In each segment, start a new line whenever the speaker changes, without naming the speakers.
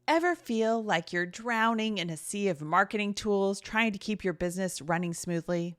Ever feel like you're drowning in a sea of marketing tools trying to keep your business running smoothly?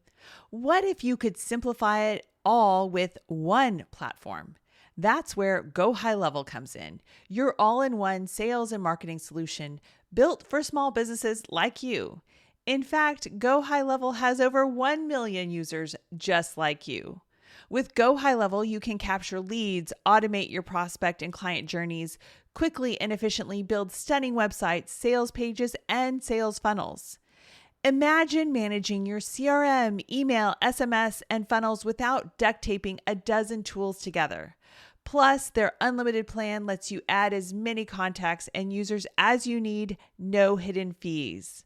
What if you could simplify it all with one platform? That's where Go High Level comes in, your all-in-one sales and marketing solution built for small businesses like you. In fact, Go High Level has over 1 million users just like you. With Go High Level, you can capture leads, automate your prospect and client journeys, quickly and efficiently build stunning websites, sales pages, and sales funnels. Imagine managing your CRM, email, SMS, and funnels without duct taping a dozen tools together. Plus, their unlimited plan lets you add as many contacts and users as you need, no hidden fees.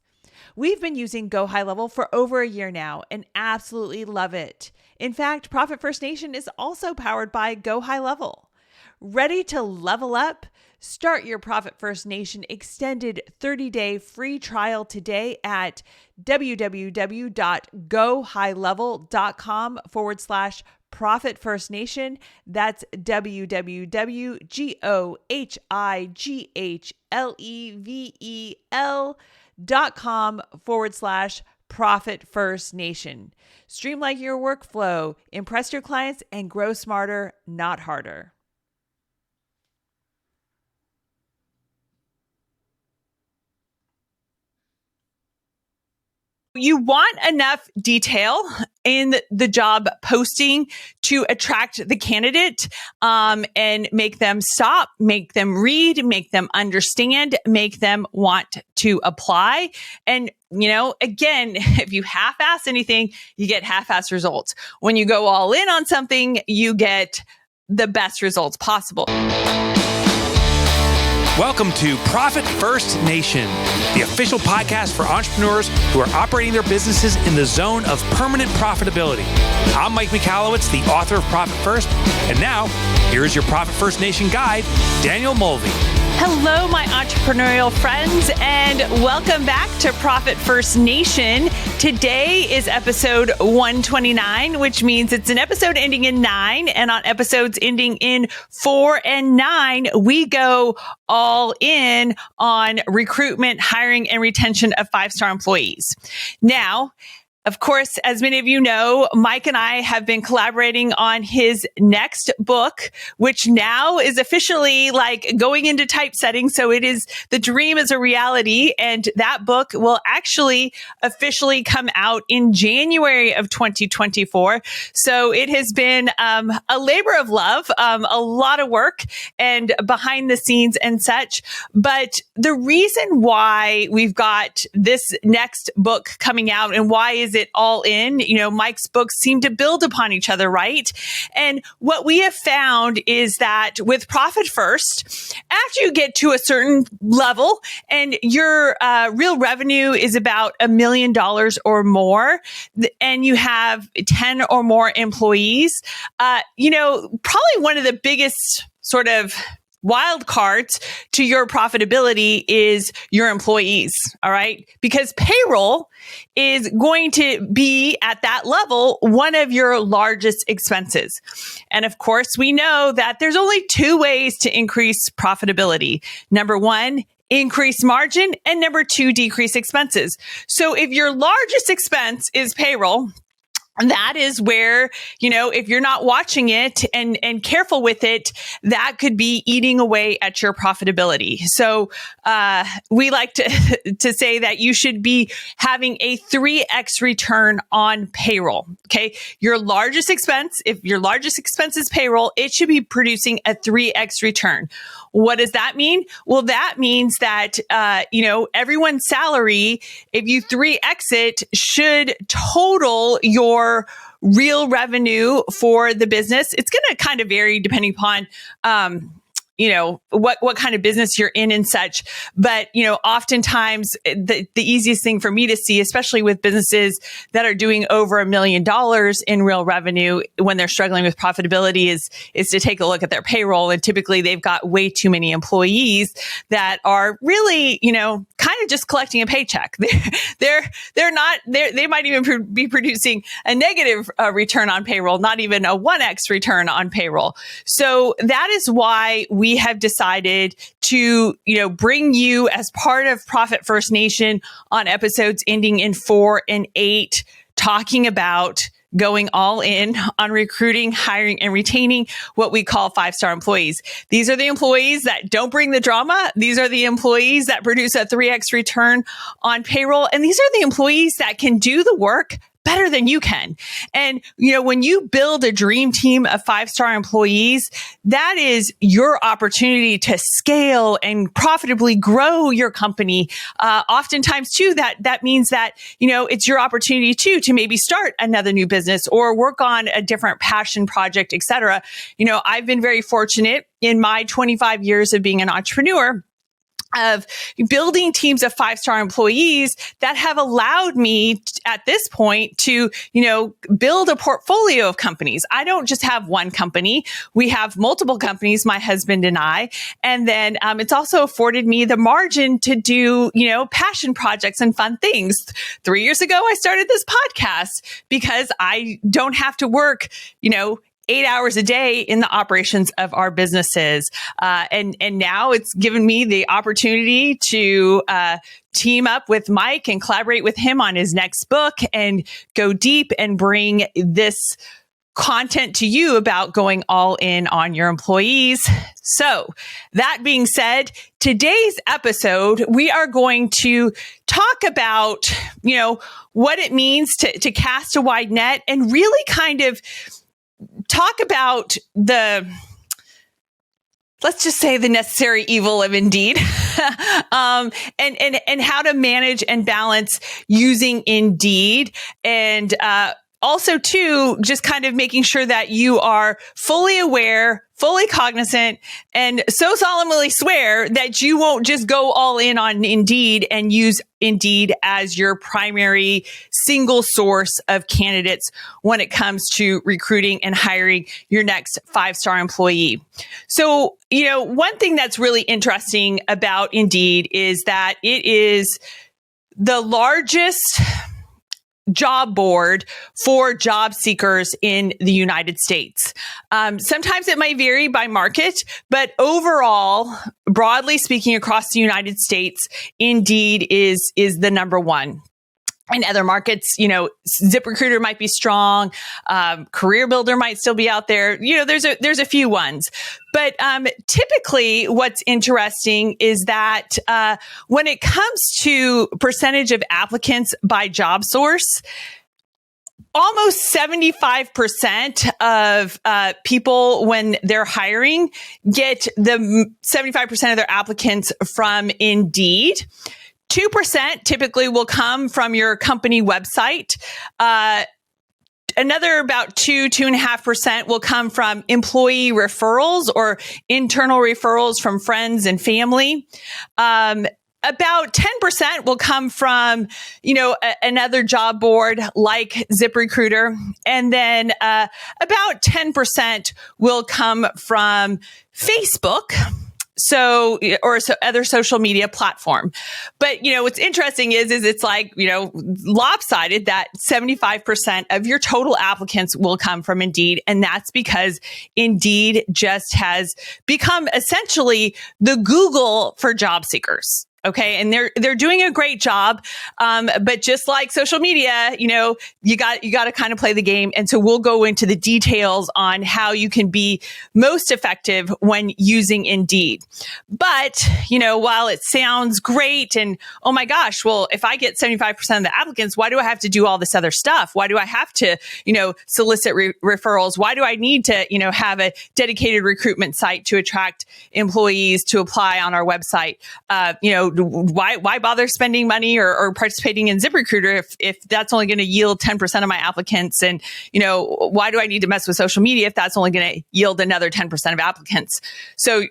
We've been using Go High Level for over a year now and absolutely love it. In fact, Profit First Nation is also powered by Go High Level. Ready to level up? Start your Profit First Nation extended 30-day free trial today at www.gohighlevel.com/Profit First Nation. That's www.gohighlevel.com/Profit First Nation. Streamline your workflow, impress your clients, and grow smarter, not harder. You want enough detail in the job posting to attract the candidate and make them stop, make them read, make them understand, make them want to apply. And, again, if you half-ass anything, you get half-ass results. When you go all in on something, you get the best results possible.
Welcome to Profit First Nation, the official podcast for entrepreneurs who are operating their businesses in the zone of permanent profitability. I'm Mike Michalowicz, the author of Profit First, and now here's your Profit First Nation guide, Danielle Mulvey.
Hello, my entrepreneurial friends, and welcome back to Profit First Nation. Today is episode 129, which means it's an episode ending in 9, and on episodes ending in 4 and 9, we go all in on recruitment, hiring, and retention of 5-star employees. Now, of course, as many of you know, Mike and I have been collaborating on his next book, which now is officially going into typesetting. So the dream is a reality. And that book will actually officially come out in January of 2024. So it has been a labor of love, a lot of work and behind the scenes and such. But the reason why we've got this next book coming out and why is it all in? Mike's books seem to build upon each other, right? And what we have found is that with Profit First, after you get to a certain level and your real revenue is about $1 million or more, and you have 10 or more employees, probably one of the biggest sort of wild cards to your profitability is your employees. All right. Because payroll is going to be at that level, one of your largest expenses. And of course, we know that there's only 2 ways to increase profitability. Number 1, increase margin, and number 2, decrease expenses. So if your largest expense is payroll, that is where, if you're not watching it and careful with it, that could be eating away at your profitability. So we like to say that you should be having a 3x return on payroll. Okay. Your largest expense, if your largest expense is payroll, it should be producing a 3x return. What does that mean? Well, that means that, everyone's salary, if you 3x it, should total your real revenue for the business. It's going to kind of vary depending upon, what kind of business you're in and such. But, oftentimes the easiest thing for me to see, especially with businesses that are doing over $1 million in real revenue when they're struggling with profitability is to take a look at their payroll. And typically they've got way too many employees that are really, kind of just collecting a paycheck. They might even be producing a negative return on payroll, not even a 1x return on payroll. So that is why we we have decided to, bring you as part of Profit First Nation on episodes ending in 4 and 8, talking about going all in on recruiting, hiring, and retaining what we call 5-star employees. These are the employees that don't bring the drama. These are the employees that produce a 3x return on payroll. And these are the employees that can do the work better than you can. And, when you build a dream team of 5-star employees, that is your opportunity to scale and profitably grow your company. Oftentimes too, that means that, it's your opportunity too, to maybe start another new business or work on a different passion project, et cetera. I've been very fortunate in my 25 years of being an entrepreneur of building teams of 5-star employees that have allowed me at this point to, build a portfolio of companies. I don't just have one company. We have multiple companies, my husband and I. And then it's also afforded me the margin to do, passion projects and fun things. 3 years ago, I started this podcast because I don't have to work, 8 hours a day in the operations of our businesses. And now it's given me the opportunity to team up with Mike and collaborate with him on his next book and go deep and bring this content to you about going all in on your employees. So that being said, today's episode, we are going to talk about, what it means to cast a wide net and really kind of talk about let's just say the necessary evil of Indeed, and how to manage and balance using Indeed, and also too, just kind of making sure that you are fully aware, fully cognizant, and so solemnly swear that you won't just go all in on Indeed and use Indeed as your primary single source of candidates when it comes to recruiting and hiring your next 5-star employee. So, one thing that's really interesting about Indeed is that it is the largest job board for job seekers in the United States. Sometimes it might vary by market, but overall, broadly speaking, across the United States, Indeed is the number one. In other markets, ZipRecruiter might be strong. Career Builder might still be out there. There's a few ones. But typically what's interesting is that when it comes to percentage of applicants by job source, almost 75% of people, when they're hiring, get the 75% of their applicants from Indeed. 2% typically will come from your company website. Another about 2.5% will come from employee referrals or internal referrals from friends and family. About 10% will come from, another job board like ZipRecruiter. And then about 10% will come from Facebook. So other social media platform. But, what's interesting is it's like, lopsided that 75% of your total applicants will come from Indeed. And that's because Indeed just has become essentially the Google for job seekers. Okay. And they're doing a great job. But just like social media, you got to kind of play the game. And so we'll go into the details on how you can be most effective when using Indeed. But, while it sounds great and, oh my gosh, well, if I get 75% of the applicants, why do I have to do all this other stuff? Why do I have to, solicit referrals? Why do I need to, have a dedicated recruitment site to attract employees to apply on our website? Why bother spending money or participating in ZipRecruiter if that's only going to yield 10% of my applicants? And, why do I need to mess with social media if that's only going to yield another 10% of applicants? So,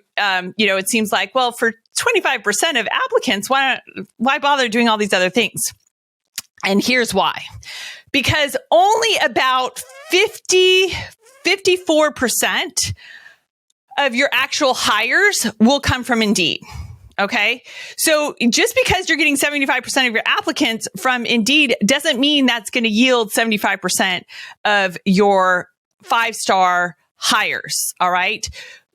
it seems like, well, for 25% of applicants, why bother doing all these other things? And here's why. Because only about 54% of your actual hires will come from Indeed. Okay. So just because you're getting 75% of your applicants from Indeed doesn't mean that's going to yield 75% of your 5-star hires. All right.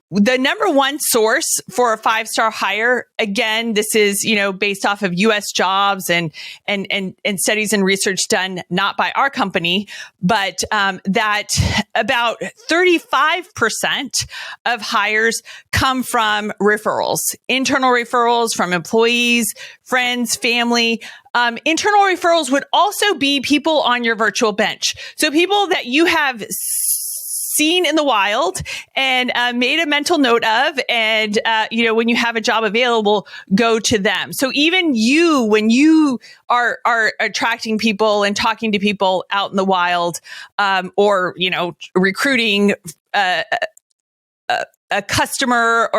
the number one source for a 5-star hire, again, this is, based off of US jobs and studies and research done not by our company, but that about 35% of hires come from referrals, internal referrals from employees, friends, family. Internal referrals would also be people on your virtual bench. So people that you have seen in the wild and made a mental note of, and when you have a job available, go to them. So even you, when you are attracting people and talking to people out in the wild, or recruiting a customer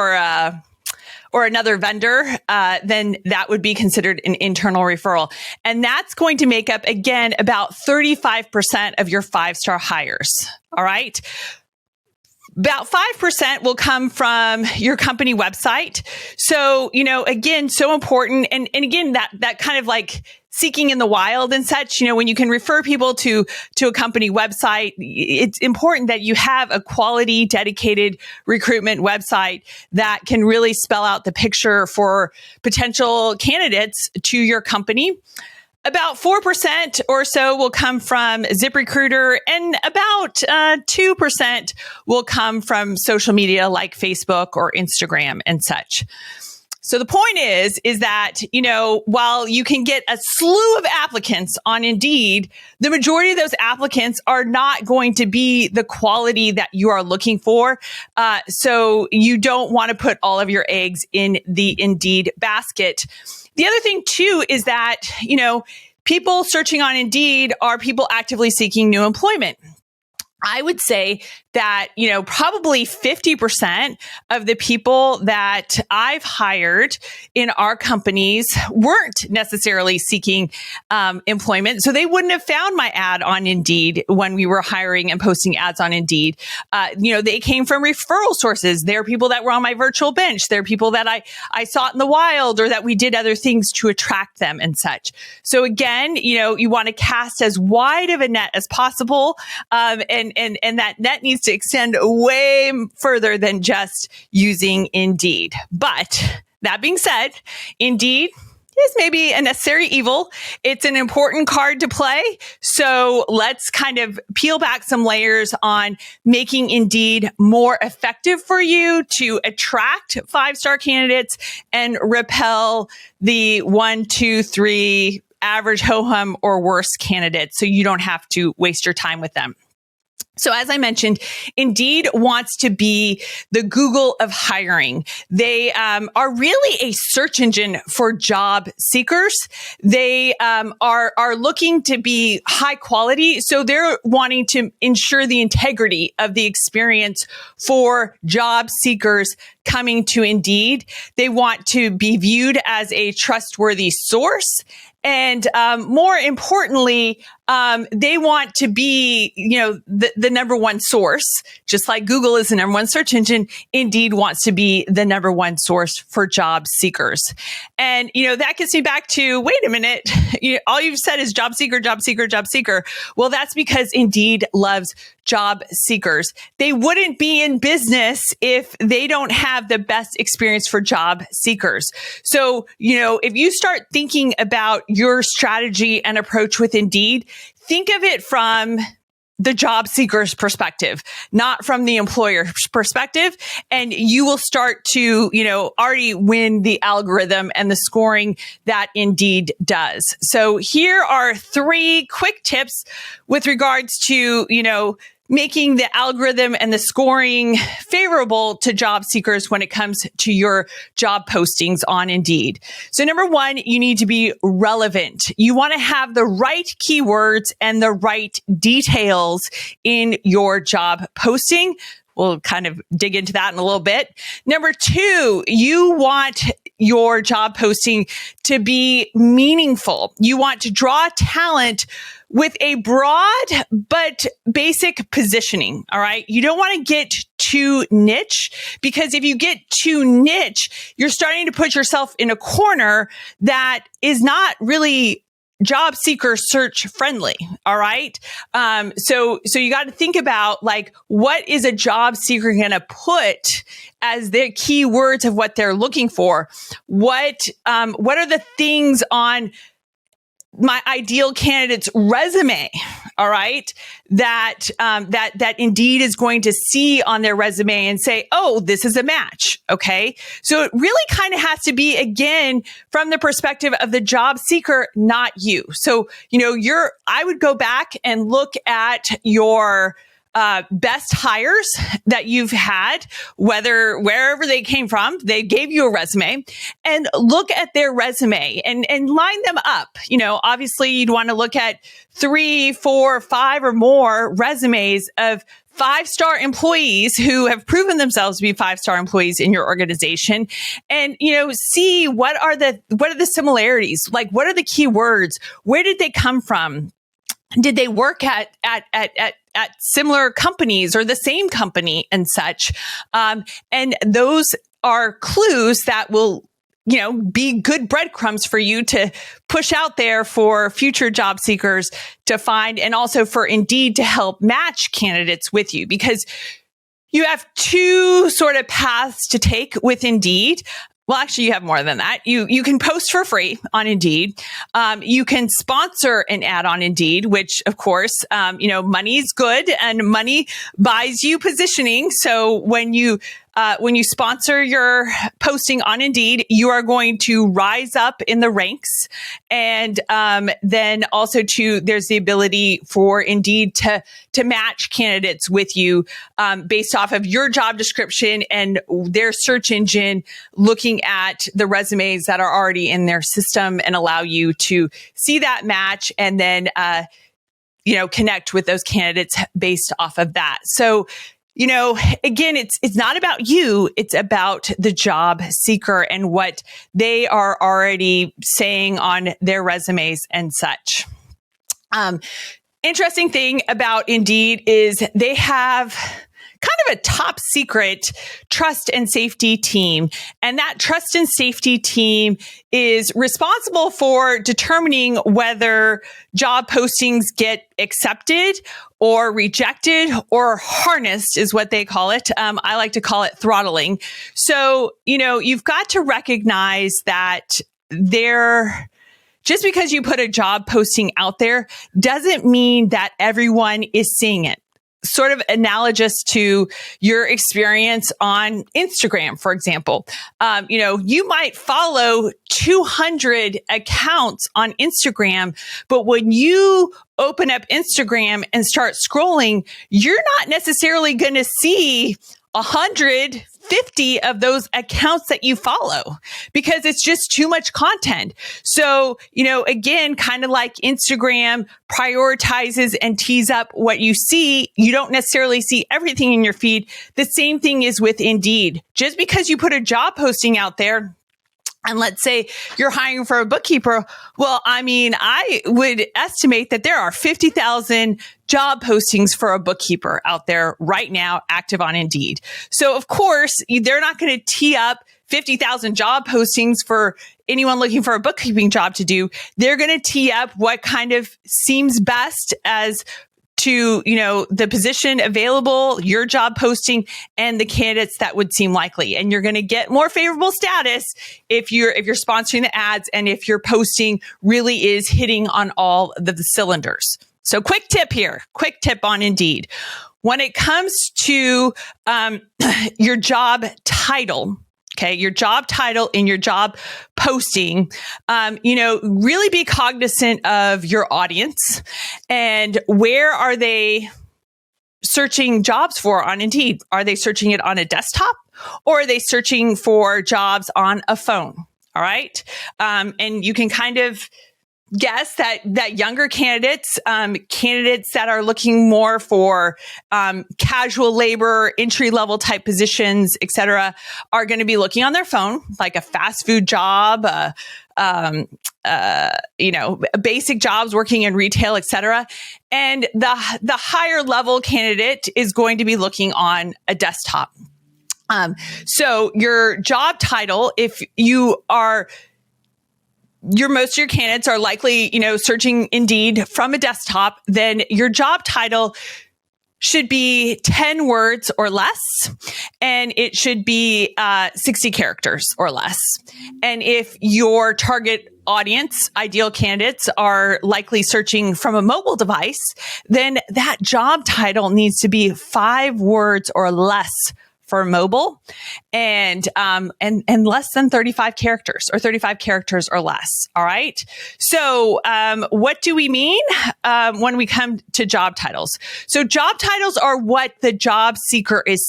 or another vendor, then that would be considered an internal referral. And that's going to make up, again, about 35% of your 5-star hires. All right. About 5% will come from your company website. So, again, so important. And again, that kind of like seeking in the wild and such, when you can refer people to a company website, it's important that you have a quality, dedicated recruitment website that can really spell out the picture for potential candidates to your company. About 4% or so will come from ZipRecruiter, and about 2% will come from social media like Facebook or Instagram and such. So the point is that, while you can get a slew of applicants on Indeed, the majority of those applicants are not going to be the quality that you are looking for. So you don't want to put all of your eggs in the Indeed basket. The other thing too is that, people searching on Indeed are people actively seeking new employment. I would say that, probably 50% of the people that I've hired in our companies weren't necessarily seeking employment. So they wouldn't have found my ad on Indeed when we were hiring and posting ads on Indeed. They came from referral sources. They're people that were on my virtual bench. They're people that I sought in the wild, or that we did other things to attract them and such. So again, you want to cast as wide of a net as possible. And that net needs to extend way further than just using Indeed. But that being said, Indeed is maybe a necessary evil. It's an important card to play. So let's kind of peel back some layers on making Indeed more effective for you to attract 5-star candidates and repel the 1, 2, 3 average ho-hum or worse candidates, so you don't have to waste your time with them. So as I mentioned, Indeed wants to be the Google of hiring. They are really a search engine for job seekers. They are looking to be high quality. So they're wanting to ensure the integrity of the experience for job seekers coming to Indeed. They want to be viewed as a trustworthy source. And more importantly, they want to be, the number one source. Just like Google is the number one search engine, Indeed wants to be the number one source for job seekers. And, that gets me back to, wait a minute, all you've said is job seeker, job seeker, job seeker. Well, that's because Indeed loves job seekers. They wouldn't be in business if they don't have the best experience for job seekers. So, if you start thinking about your strategy and approach with Indeed, think of it from the job seeker's perspective, not from the employer's perspective. And you will start to, already win the algorithm and the scoring that Indeed does. So here are 3 quick tips with regards to, making the algorithm and the scoring favorable to job seekers when it comes to your job postings on Indeed. So number 1, you need to be relevant. You want to have the right keywords and the right details in your job posting. We'll kind of dig into that in a little bit. Number 2, you want your job posting to be meaningful. You want to draw talent with a broad but basic positioning. All right. You don't want to get too niche, because if you get too niche, you're starting to put yourself in a corner that is not really job seeker search friendly. All right. So you got to think about like, what is a job seeker going to put as their keywords of what they're looking for? What are the things on my ideal candidate's resume, all right, that Indeed is going to see on their resume and say, oh, this is a match, okay? So it really kind of has to be, again, from the perspective of the job seeker, not you. So, I would go back and look at your best hires that you've had, wherever they came from, they gave you a resume, and look at their resume and line them up. Obviously you'd want to look at 3, 4, 5 or more resumes of 5-star employees who have proven themselves to be 5-star employees in your organization, and see what are the similarities, like what are the keywords, where did they come from, did they work at similar companies or the same company and such, and those are clues that will be good breadcrumbs for you to push out there for future job seekers to find, and also for Indeed to help match candidates with you, because you have two sort of paths to take with Indeed. Well, actually, you have more than that. You can post for free on Indeed. You can sponsor an ad on Indeed, which, of course, money's good and money buys you positioning. So when you sponsor your posting on Indeed, you are going to rise up in the ranks. And then also there's the ability for Indeed to match candidates with you based off of your job description and their search engine looking at the resumes that are already in their system, and allow you to see that match and then connect with those candidates based off of that. So again, it's not about you. It's about the job seeker and what they are already saying on their resumes and such. Interesting thing about Indeed is they have kind of a top secret trust and safety team. And that trust and safety team is responsible for determining whether job postings get accepted or rejected or harnessed is what they call it. I like to call it throttling. So, you've got to recognize that just because you put a job posting out there doesn't mean that everyone is seeing it. Sort of analogous to your experience on Instagram, for example. You might follow 200 accounts on Instagram, but when you open up Instagram and start scrolling, you're not necessarily going to see 150 of those accounts that you follow because it's just too much content. So, again, kind of like Instagram prioritizes and tees up what you see, you don't necessarily see everything in your feed. The same thing is with Indeed. Just because you put a job posting out there, and let's say you're hiring for a bookkeeper. Well, I would estimate that there are 50,000 job postings for a bookkeeper out there right now active on Indeed. So, of course, they're not going to tee up 50,000 job postings for anyone looking for a bookkeeping job to do. They're going to tee up what kind of seems best as to, the position available, your job posting, and the candidates that would seem likely. And you're going to get more favorable status if you're sponsoring the ads and if your posting really is hitting on all the cylinders. So quick tip on Indeed. When it comes to your job title, okay, your job title in your job posting, really be cognizant of your audience and where are they searching jobs for on Indeed? Are they searching it on a desktop or are they searching for jobs on a phone? All right. And you can kind of guess that younger candidates that are looking more for casual labor, entry level type positions, et cetera, are going to be looking on their phone, like a fast food job, basic jobs working in retail, et cetera. And the higher level candidate is going to be looking on a desktop. So your job title, if you are most of your candidates are likely, searching Indeed from a desktop, then your job title should be 10 words or less, and it should be 60 characters or less. And if your target audience, ideal candidates, are likely searching from a mobile device, then that job title needs to be 5 words or less for mobile, and less than 35 characters, or 35 characters or less. All right. So, what do we mean when we come to job titles? So, job titles are what the job seeker is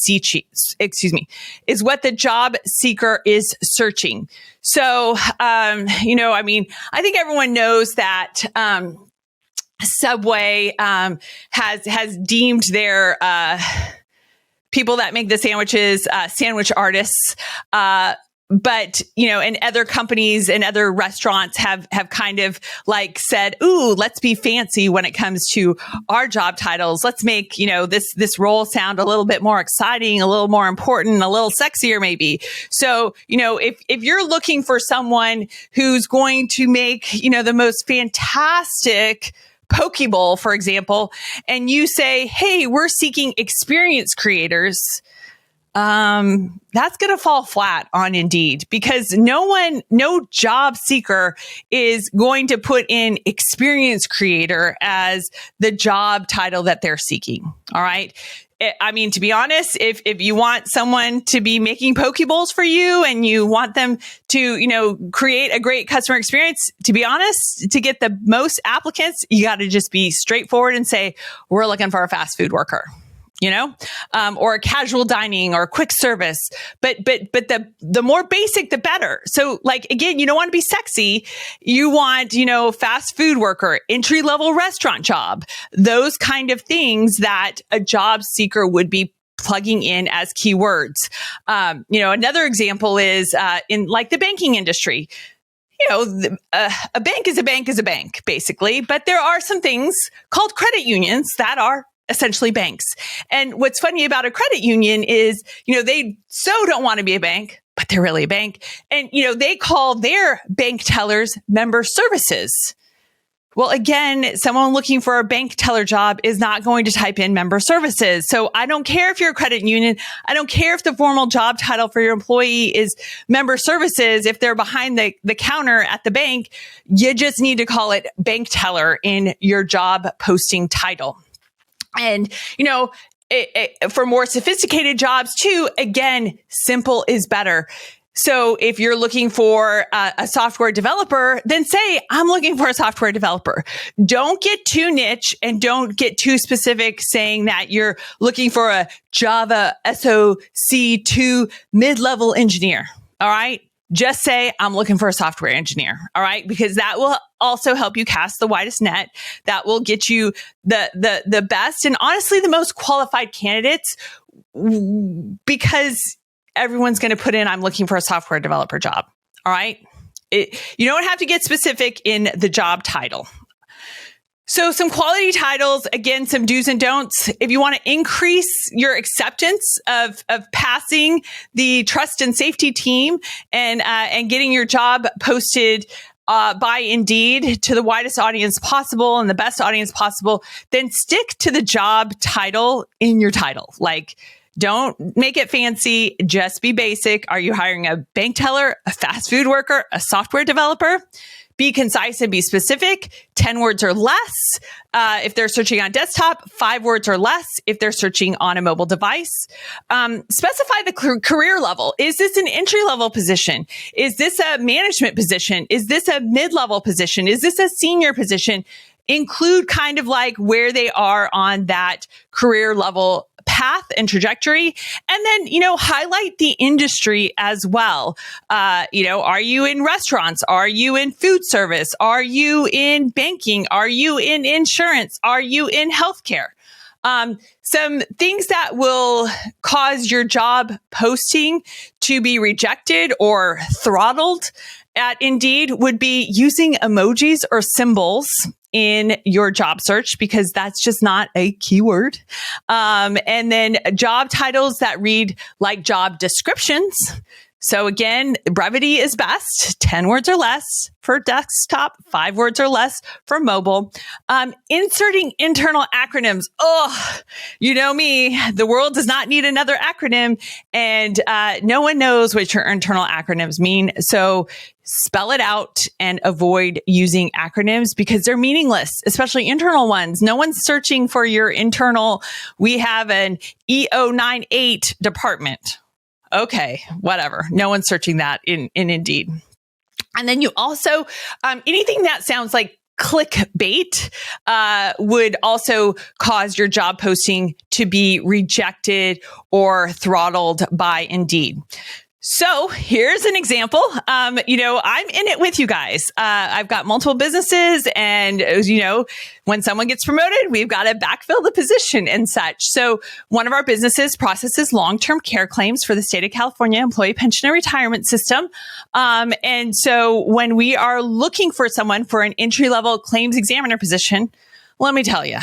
is what the job seeker is searching. So, I think everyone knows that Subway has deemed their people that make the sandwiches, sandwich artists. But, and other companies and other restaurants have kind of like said, ooh, let's be fancy when it comes to our job titles. Let's make, this role sound a little bit more exciting, a little more important, a little sexier maybe. So, if you're looking for someone who's going to make, the most fantastic poke bowl, for example, and you say, hey, we're seeking experienced creators, that's going to fall flat on Indeed, because no job seeker is going to put in experienced creator as the job title that they're seeking. All right. To be honest, if you want someone to be making poke bowls for you and you want them to, create a great customer experience, to be honest, to get the most applicants, you got to just be straightforward and say, we're looking for a fast food worker, or a casual dining or quick service. But the more basic, the better. So again, you don't want to be sexy. You want, fast food worker, entry level restaurant job, those kind of things that a job seeker would be plugging in as keywords. Another example is, in the banking industry. A bank is a bank is a bank, basically. But there are some things called credit unions that are essentially banks. And what's funny about a credit union is, they so don't want to be a bank, but they're really a bank. And, they call their bank tellers member services. Well, again, someone looking for a bank teller job is not going to type in member services. So I don't care if you're a credit union. I don't care if the formal job title for your employee is member services. If they're behind the counter at the bank, you just need to call it bank teller in your job posting title. And, for more sophisticated jobs too, again, simple is better. So if you're looking for a software developer, then say, I'm looking for a software developer. Don't get too niche and don't get too specific saying that you're looking for a Java SOC 2 mid-level engineer. All right. Just say, I'm looking for a software engineer. All right. Because that will also help you cast the widest net. That will get you the best and honestly the most qualified candidates, because everyone's going to put in, I'm looking for a software developer job. All right. You don't have to get specific in the job title. So some quality titles, again, some do's and don'ts. If you want to increase your acceptance of passing the trust and safety team and getting your job posted by Indeed to the widest audience possible and the best audience possible, then stick to the job title in your title. Don't make it fancy. Just be basic. Are you hiring a bank teller, a fast food worker, a software developer? Be concise and be specific. 10 words or less if they're searching on desktop, 5 words or less if they're searching on a mobile device. Specify the career level. Is this an entry-level position? Is this a management position? Is this a mid-level position? Is this a senior position? Include kind of where they are on that career level path and trajectory. And then, highlight the industry as well. Are you in restaurants? Are you in food service? Are you in banking? Are you in insurance? Are you in healthcare? Some things that will cause your job posting to be rejected or throttled at Indeed would be using emojis or symbols in your job search, because that's just not a keyword. And then job titles that read like job descriptions, So again, brevity is best. 10 words or less for desktop, 5 words or less for mobile. Inserting internal acronyms. Oh, you know me, the world does not need another acronym, and no one knows what your internal acronyms mean. So spell it out and avoid using acronyms because they're meaningless, especially internal ones. No one's searching for your internal. We have an EO98 department. Okay, whatever. No one's searching that in Indeed. And then you also, anything that sounds like clickbait would also cause your job posting to be rejected or throttled by Indeed. So here's an example. I'm in it with you guys. I've got multiple businesses and, when someone gets promoted, we've got to backfill the position and such. So one of our businesses processes long-term care claims for the state of California Employee Pension and Retirement System. And so when we are looking for someone for an entry-level claims examiner position, let me tell you,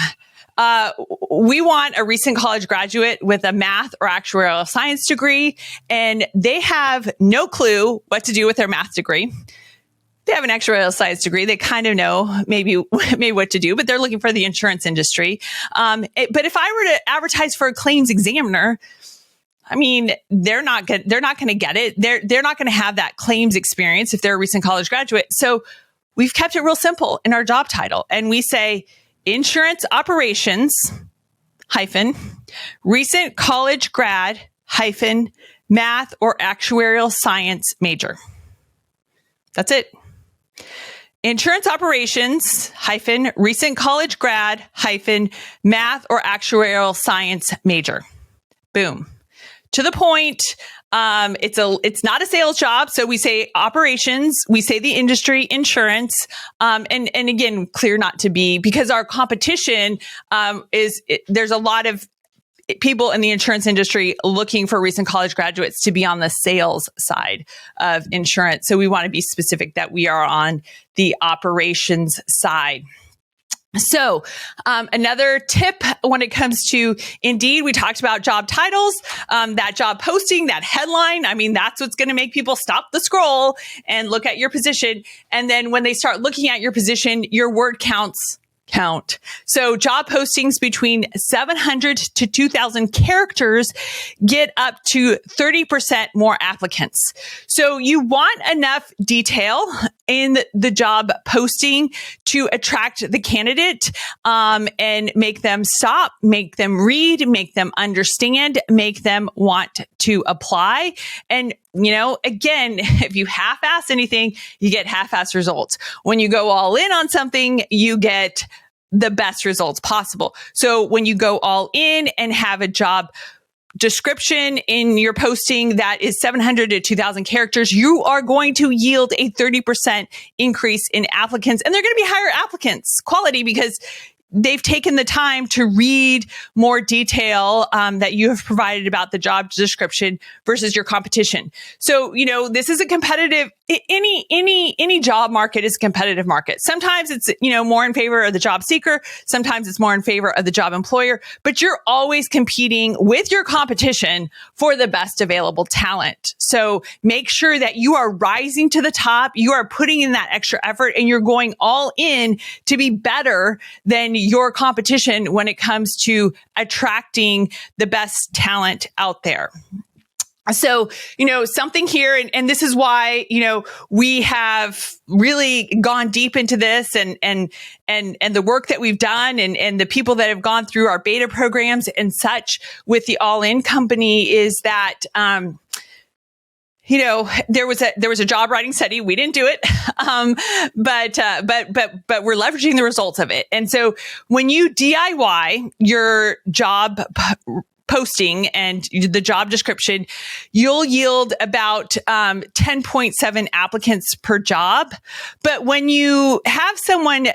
we want a recent college graduate with a math or actuarial science degree, and they have no clue what to do with their math degree. They have an actuarial science degree. They kind of know maybe what to do, but they're looking for the insurance industry. But if I were to advertise for a claims examiner, I mean, they're not going to get it. They're not going to have that claims experience if they're a recent college graduate. So we've kept it real simple in our job title, and we say, insurance operations hyphen recent college grad hyphen math or actuarial science major. That's it. Insurance operations hyphen recent college grad hyphen math or actuarial science major. Boom. To the point. It's not a sales job. So we say operations, we say the industry, insurance, and again, clear not to be, because our competition, there's a lot of people in the insurance industry looking for recent college graduates to be on the sales side of insurance. So we want to be specific that we are on the operations side. So another tip when it comes to Indeed, we talked about job titles, that job posting, that headline. I mean, that's what's going to make people stop the scroll and look at your position. And then when they start looking at your position, your word counts count. So job postings between 700 to 2,000 characters get up to 30% more applicants. So you want enough detail in the job posting to attract the candidate, and make them stop, make them read, make them understand, make them want to apply. And again, if you half-ass anything, you get half-ass results. When you go all in on something, you get the best results possible. So when you go all in and have a job description in your posting that is 700 to 2,000 characters, you are going to yield a 30% increase in applicants. And they're going to be higher applicants quality because they've taken the time to read more detail that you have provided about the job description versus your competition. So, this is a competitive, any job market is a competitive market. Sometimes it's, more in favor of the job seeker. Sometimes it's more in favor of the job employer, but you're always competing with your competition for the best available talent. So make sure that you are rising to the top. You are putting in that extra effort and you're going all in to be better than your competition when it comes to attracting the best talent out there. So, something here, and this is why, we have really gone deep into this and the work that we've done and the people that have gone through our beta programs and such with the All In company is that, there was a job writing study. We didn't do it. But we're leveraging the results of it. And so when you DIY your job posting and the job description, you'll yield about 10.7 applicants per job. But when you have someone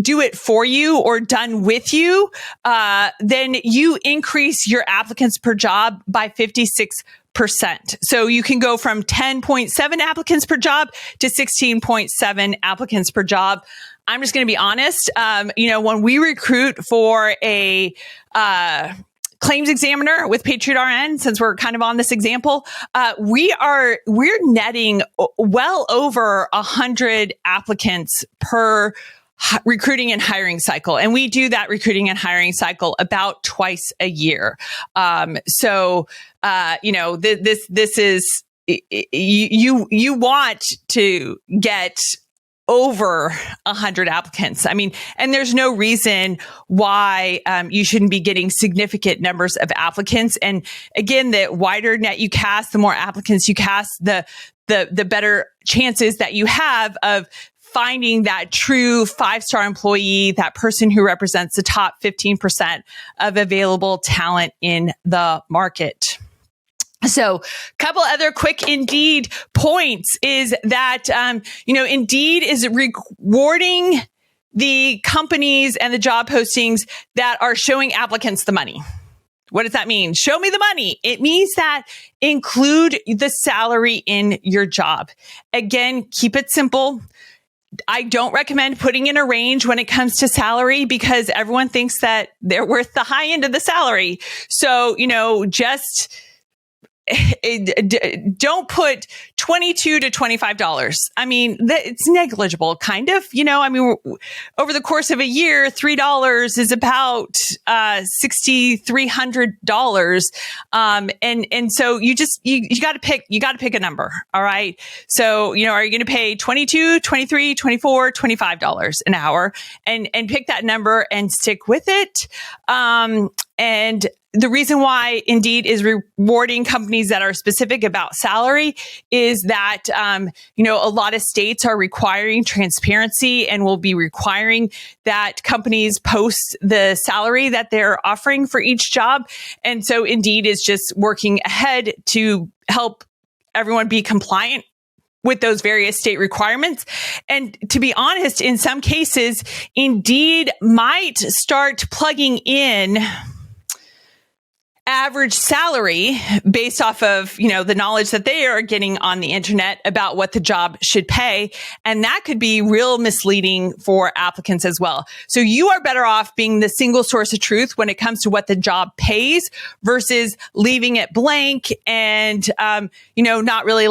do it for you or done with you, then you increase your applicants per job by 56%. So you can go from 10.7 applicants per job to 16.7 applicants per job. I'm just going to be honest. When we recruit for a claims examiner with Patriot RN, since we're kind of on this example, we're netting well over 100 applicants per recruiting and hiring cycle. And we do that recruiting and hiring cycle about twice a year. This is, you want to get over 100 applicants. I mean, and there's no reason why you shouldn't be getting significant numbers of applicants. And again, the wider net you cast, the more applicants you cast, the better chances that you have of finding that true 5-star employee, that person who represents the top 15% of available talent in the market. So a couple other quick Indeed points is that, Indeed is rewarding the companies and the job postings that are showing applicants the money. What does that mean? Show me the money. It means that include the salary in your job. Again, keep it simple. I don't recommend putting in a range when it comes to salary because everyone thinks that they're worth the high end of the salary. So, just don't put $22 to $25. I mean, it's negligible, kind of. Over the course of a year, $3 is about $6,300. And so you got to pick a number. All right. So, are you going to pay $22, $23, $24, $25 an hour and pick that number and stick with it? And the reason why Indeed is rewarding companies that are specific about salary is that, a lot of states are requiring transparency and will be requiring that companies post the salary that they're offering for each job. And so Indeed is just working ahead to help everyone be compliant with those various state requirements. And to be honest, in some cases, Indeed might start plugging in average salary based off of, the knowledge that they are getting on the internet about what the job should pay. And that could be real misleading for applicants as well. So you are better off being the single source of truth when it comes to what the job pays versus leaving it blank and, not really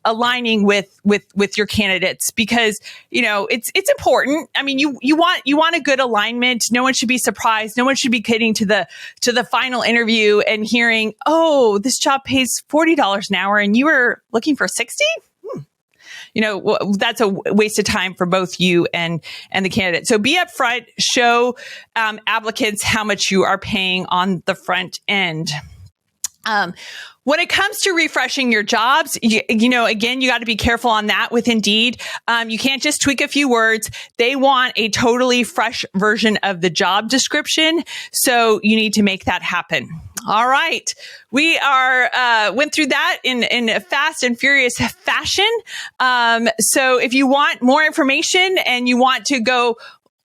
aligning with your candidates because, it's important. I mean, you want a good alignment. No one should be surprised. No one should be getting to the final interview and hearing, oh, this job pays $40 an hour and you were looking for 60? That's a waste of time for both you and the candidate. So be upfront, show applicants how much you are paying on the front end. When it comes to refreshing your jobs, again, you got to be careful on that with Indeed. You can't just tweak a few words. They want a totally fresh version of the job description. So you need to make that happen. All right. We went through that in a fast and furious fashion. So if you want more information and you want to go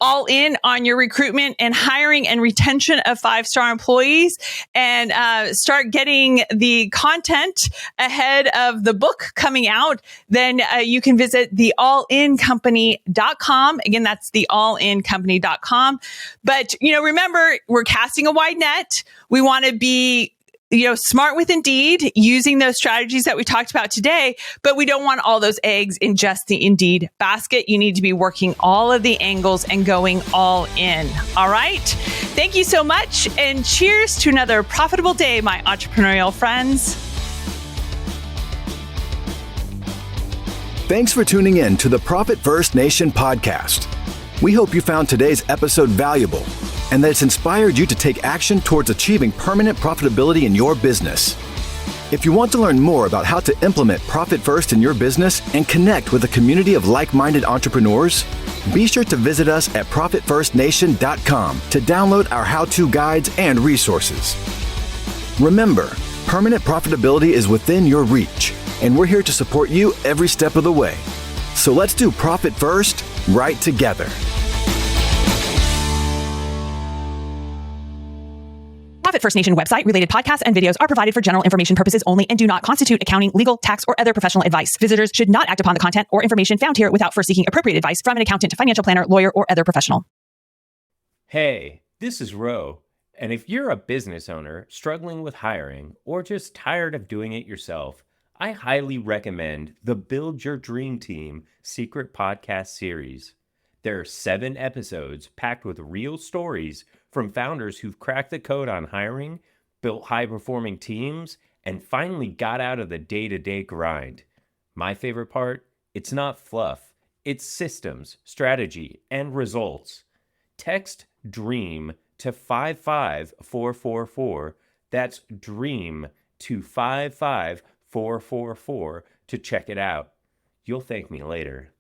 all in on your recruitment and hiring and retention of 5-star employees and start getting the content ahead of the book coming out, then you can visit theallincompany.com. Again, that's theallincompany.com. But, remember, we're casting a wide net. We want to be smart with Indeed using those strategies that we talked about today, but we don't want all those eggs in just the Indeed basket. You need to be working all of the angles and going all in. All right. Thank you so much. And cheers to another profitable day, my entrepreneurial friends.
Thanks for tuning in to the Profit First Nation podcast. We hope you found today's episode valuable and that it's inspired you to take action towards achieving permanent profitability in your business. If you want to learn more about how to implement Profit First in your business and connect with a community of like-minded entrepreneurs, be sure to visit us at ProfitFirstNation.com to download our how-to guides and resources. Remember, permanent profitability is within your reach, and we're here to support you every step of the way. So let's do Profit First right together.
Profit First Nation website, related podcasts, and videos are provided for general information purposes only and do not constitute accounting, legal, tax, or other professional advice. Visitors should not act upon the content or information found here without first seeking appropriate advice from an accountant, financial planner, lawyer, or other professional.
Hey, this is Ro, And if you're a business owner struggling with hiring or just tired of doing it yourself, I highly recommend the Build Your Dream Team Secret Podcast series. There are 7 episodes packed with real stories from founders who've cracked the code on hiring, built high-performing teams, and finally got out of the day-to-day grind. My favorite part? It's not fluff. It's systems, strategy, and results. Text DREAM to 55444. That's DREAM to 55444 to check it out. You'll thank me later.